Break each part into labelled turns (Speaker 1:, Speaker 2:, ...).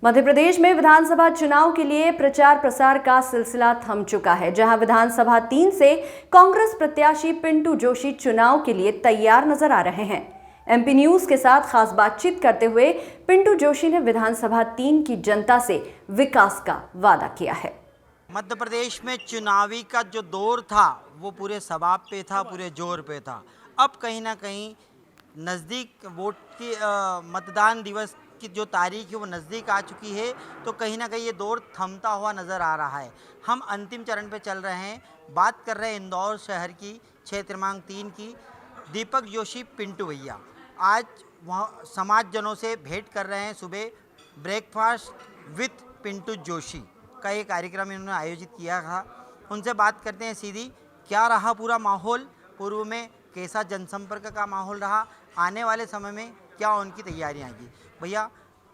Speaker 1: मध्य प्रदेश में विधानसभा चुनाव के लिए प्रचार प्रसार का सिलसिला थम चुका है, जहां विधानसभा 3 से कांग्रेस प्रत्याशी पिंटू जोशी चुनाव के लिए तैयार नजर आ रहे हैं। एमपी न्यूज के साथ खास बातचीत करते हुए पिंटू जोशी ने विधानसभा 3 की जनता से विकास का वादा किया है।
Speaker 2: मध्य प्रदेश में चुनावी का जो दौर था वो पूरे सबाब पे था, पूरे जोर पे था। अब कहीं ना कहीं नज़दीक वोट की मतदान दिवस की जो तारीख है वो नज़दीक आ चुकी है, तो कहीं ना कहीं ये दौर थमता हुआ नज़र आ रहा है। हम अंतिम चरण पे चल रहे हैं, बात कर रहे हैं इंदौर शहर की क्षेत्र क्रमांक 3 की। दीपक जोशी पिंटू भैया आज वहाँ समाजजनों से भेंट कर रहे हैं। सुबह ब्रेकफास्ट विथ पिंटू जोशी का ये कार्यक्रम इन्होंने आयोजित किया था। उनसे बात करते हैं सीधी, क्या रहा पूरा माहौल, पूर्व में कैसा जनसंपर्क का माहौल रहा, आने वाले समय में क्या उनकी तैयारियां की। भैया,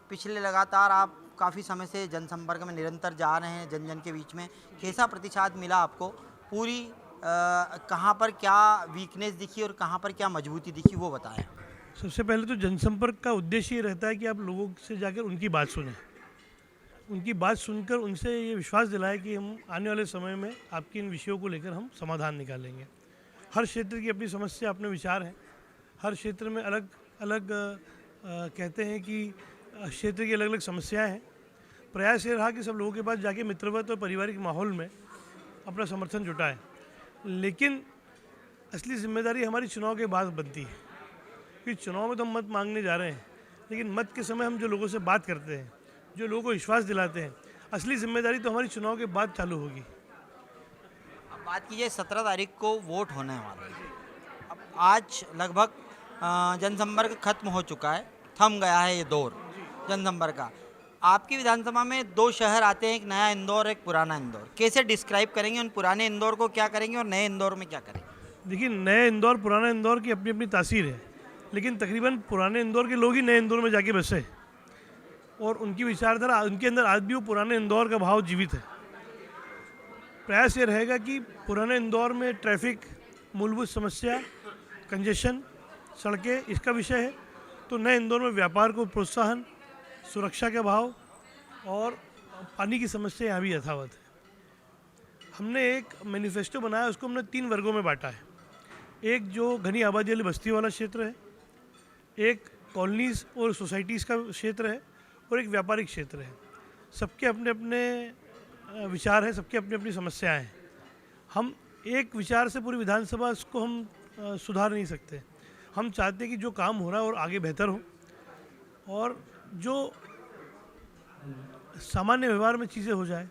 Speaker 2: पिछले लगातार आप काफ़ी समय से जनसंपर्क में निरंतर जा रहे हैं, जन जन के बीच में कैसा प्रतिसाद मिला आपको, पूरी कहाँ पर क्या वीकनेस दिखी और कहाँ पर क्या मजबूती दिखी, वो बताएं।
Speaker 3: सबसे पहले तो जनसंपर्क का उद्देश्य ये रहता है कि आप लोगों से जाकर उनकी बात सुनें, उनकी बात सुनकर उनसे ये विश्वास दिलाएं कि हम आने वाले समय में आपके इन विषयों को लेकर हम समाधान निकालेंगे। हर क्षेत्र की अपनी समस्या, अपने विचार हैं। हर क्षेत्र में अलग अलग कहते हैं कि क्षेत्र की अलग अलग समस्याएं हैं। प्रयास ये रहा कि सब लोगों के पास जाके मित्रवत और पारिवारिक माहौल में अपना समर्थन जुटाएं। लेकिन असली जिम्मेदारी हमारी चुनाव के बाद बनती है, क्योंकि चुनाव में तो हम मत मांगने जा रहे हैं, लेकिन मत के समय हम जो लोगों से बात करते हैं, जो लोगों को विश्वास दिलाते हैं, असली जिम्मेदारी तो हमारी चुनाव के बाद चालू होगी।
Speaker 2: अब बात कीजिए 17 तारीख को वोट होने वाला है। अब आज लगभग जनसंपर्क खत्म हो चुका है, थम गया है ये दौर जनसंपर्क का। आपकी विधानसभा में 2 शहर आते हैं, एक नया इंदौर, एक पुराना इंदौर। कैसे डिस्क्राइब करेंगे उन पुराने इंदौर को, क्या करेंगे और नए इंदौर में क्या करेंगे?
Speaker 3: देखिए, नए इंदौर पुराना इंदौर की अपनी अपनी तासीर है, लेकिन तकरीबन पुराने इंदौर के लोग ही नए इंदौर में जाके बसे और उनकी विचारधारा, उनके अंदर आज भी वो पुराने इंदौर का भाव जीवित है। प्रयास ये रहेगा कि पुराने इंदौर में ट्रैफिक, मूलभूत समस्या, कंजेशन, सड़कें इसका विषय है, तो नए इंदौर में व्यापार को प्रोत्साहन, सुरक्षा के भाव और पानी की समस्या यहाँ भी यथावत है। हमने एक मैनिफेस्टो बनाया, उसको हमने 3 वर्गों में बांटा है। एक जो घनी आबादी वाली बस्ती वाला क्षेत्र है, एक कॉलोनीज़ और सोसाइटीज़ का क्षेत्र है, और एक व्यापारिक क्षेत्र है। सबके अपने अपने विचार हैं, सबके अपनी अपनी समस्याएं हैं। हम एक विचार से पूरी विधानसभा को हम सुधार नहीं सकते। हम चाहते हैं कि जो काम हो रहा है और आगे बेहतर हो, और जो सामान्य व्यवहार में चीज़ें हो जाए,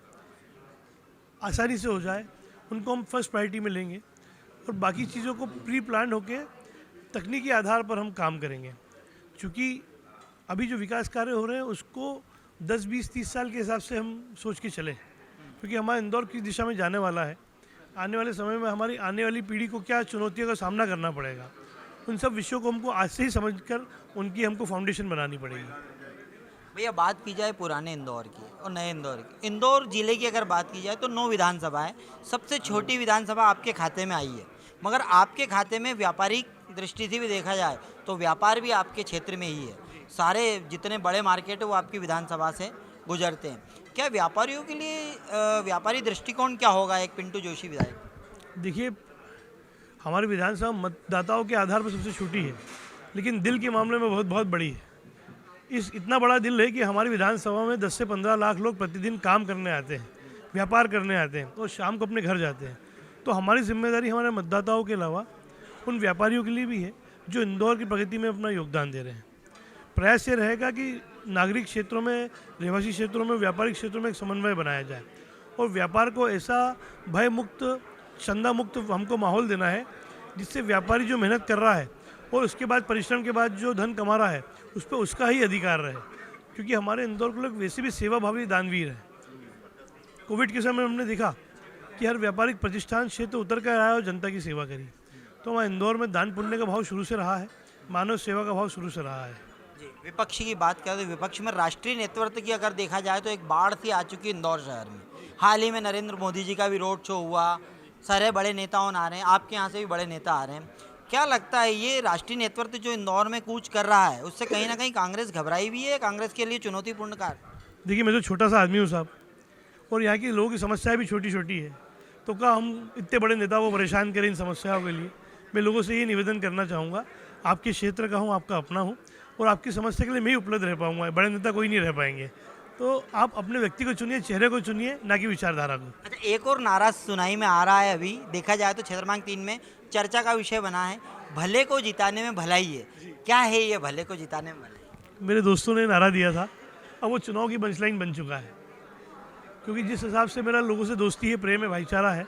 Speaker 3: आसानी से हो जाए, उनको हम फर्स्ट प्रायोरिटी में लेंगे और बाकी चीज़ों को प्री प्लान होके तकनीकी आधार पर हम काम करेंगे। क्योंकि अभी जो विकास कार्य हो रहे हैं उसको 10, 20, 30 साल के हिसाब से हम सोच के चलें, क्योंकि हमारा इंदौर किस दिशा में जाने वाला है, आने वाले समय में हमारी आने वाली पीढ़ी को क्या चुनौतियों का सामना करना पड़ेगा, उन सब विषयों को हमको आज से ही समझकर उनकी हमको फाउंडेशन बनानी पड़ेगी।
Speaker 2: भैया, बात की जाए पुराने इंदौर की और नए इंदौर की, इंदौर जिले की अगर बात की जाए तो 9 विधानसभा है। सबसे छोटी विधानसभा आपके खाते में आई है, मगर आपके खाते में व्यापारिक दृष्टि से भी देखा जाए तो व्यापार भी आपके क्षेत्र में ही है। सारे जितने बड़े मार्केट है वो आपकी विधानसभा से गुजरते हैं। क्या व्यापारियों के लिए व्यापारी दृष्टिकोण क्या होगा एक पिंटू जोशी विधायक?
Speaker 3: देखिए, हमारी विधानसभा मतदाताओं के आधार पर सबसे छोटी है, लेकिन दिल के मामले में बहुत बहुत बड़ी है। इतना बड़ा दिल है कि हमारी विधानसभा में 10 से 15 लाख लोग प्रतिदिन काम करने आते हैं, व्यापार करने आते हैं और शाम को अपने घर जाते हैं। तो हमारी जिम्मेदारी हमारे मतदाताओं के अलावा उन व्यापारियों के लिए भी है जो इंदौर की प्रगति में अपना योगदान दे रहे हैं। प्रयास ये रहेगा कि नागरिक क्षेत्रों में, रहवासी क्षेत्रों में, व्यापारिक क्षेत्रों में एक समन्वय बनाया जाए और व्यापार को ऐसा भय मुक्त, चंदा मुक्त हमको माहौल देना है जिससे व्यापारी जो मेहनत कर रहा है और उसके बाद परिश्रम के बाद जो धन कमा रहा है उस पर उसका ही अधिकार रहे, क्योंकि हमारे इंदौर के लोग वैसे भी सेवाभावी दानवीर हैं। कोविड के समय हमने देखा कि हर व्यापारिक प्रतिष्ठान क्षेत्र उतर कर आया और जनता की सेवा करी। तो हमारे इंदौर में दान पुण्य का भाव शुरू से रहा है, मानव सेवा का भाव शुरू से रहा है।
Speaker 2: जी, विपक्ष की बात करें तो विपक्ष में राष्ट्रीय नेतृत्व की अगर देखा जाए तो एक बाढ़ सी आ चुकी है इंदौर शहर में। हाल ही में नरेंद्र मोदी जी का भी रोड शो हुआ, सारे बड़े नेताओं आ रहे हैं, आपके यहाँ से भी बड़े नेता आ रहे हैं। क्या लगता है ये राष्ट्रीय नेतृत्व जो इंदौर में कूच कर रहा है उससे कहीं ना कहीं कांग्रेस घबराई भी है, कांग्रेस के लिए चुनौतीपूर्ण कार्य?
Speaker 3: देखिए मैं तो छोटा सा आदमी हूँ साहब, और यहाँ के लोगों की समस्याएं भी छोटी छोटी है, तो क्या हम इतने बड़े नेता को परेशान करें इन समस्याओं के लिए। मैं लोगों से ये निवेदन करना चाहूँगा, आपके क्षेत्र का हूँ, आपका अपना हूँ, और आपकी समस्या के लिए मैं ही उपलब्ध रह पाऊँगा, बड़े नेता कोई नहीं रह पाएंगे। तो आप अपने व्यक्ति को चुनिए, चेहरे को चुनिए, ना कि विचारधारा को।
Speaker 2: अच्छा, एक और नारा सुनाई में आ रहा है, अभी देखा जाए तो क्षेत्र क्रमांक 3 में चर्चा का विषय बना है, भले को जिताने में भलाई है। क्या है ये भले को जिताने में भलाई?
Speaker 3: मेरे दोस्तों ने नारा दिया था, अब वो चुनाव की पंचलाइन बन चुका है, क्योंकि जिस हिसाब से मेरा लोगों से दोस्ती है, प्रेम है, भाईचारा है,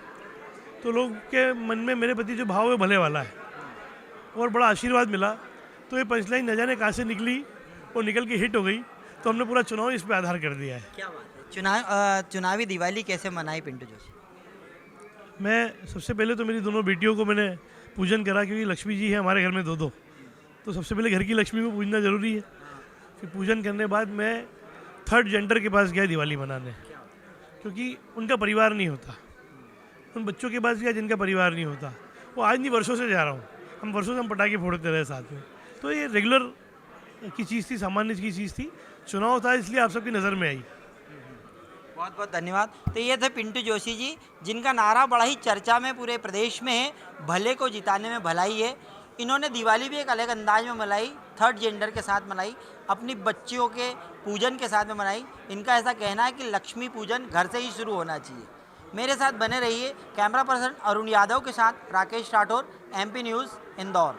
Speaker 3: तो लोग के मन में मेरे प्रति जो भाव है भले वाला है, और बड़ा आशीर्वाद मिला। तो ये पंचलाइन न जाने कहाँ से निकली और निकल के हिट हो गई, तो हमने पूरा चुनाव इस पे आधार कर दिया है।
Speaker 2: क्या बात है। चुनावी दिवाली कैसे मनाई पिंटू जोशी?
Speaker 3: मैं सबसे पहले तो मेरी दोनों बेटियों को मैंने पूजन करा, क्योंकि लक्ष्मी जी है हमारे घर में दो, तो सबसे पहले घर की लक्ष्मी को पूजना ज़रूरी है। फिर पूजन करने बाद मैं थर्ड जेंडर के पास गया दिवाली मनाने, क्योंकि उनका परिवार नहीं होता। उन बच्चों के पास गया जिनका परिवार नहीं होता। वो आज नहीं, वर्षों से जा रहा हूँ, हम वर्षों से हम पटाखे फोड़ते रहे साथ में। तो ये रेगुलर की चीज़ थी, सामान्य की चीज़ थी, चुनाव था इसलिए आप सबकी नज़र में आई।
Speaker 2: बहुत बहुत धन्यवाद। तो ये थे पिंटू जोशी जी, जिनका नारा बड़ा ही चर्चा में पूरे प्रदेश में है, भले को जिताने में भलाई है। इन्होंने दिवाली भी एक अलग अंदाज में मनाई, थर्ड जेंडर के साथ मनाई, अपनी बच्चियों के पूजन के साथ में मनाई। इनका ऐसा कहना है कि लक्ष्मी पूजन घर से ही शुरू होना चाहिए। मेरे साथ बने रहिए। कैमरा पर्सन अरुण यादव के साथ राकेश राठौर, MP न्यूज़, इंदौर।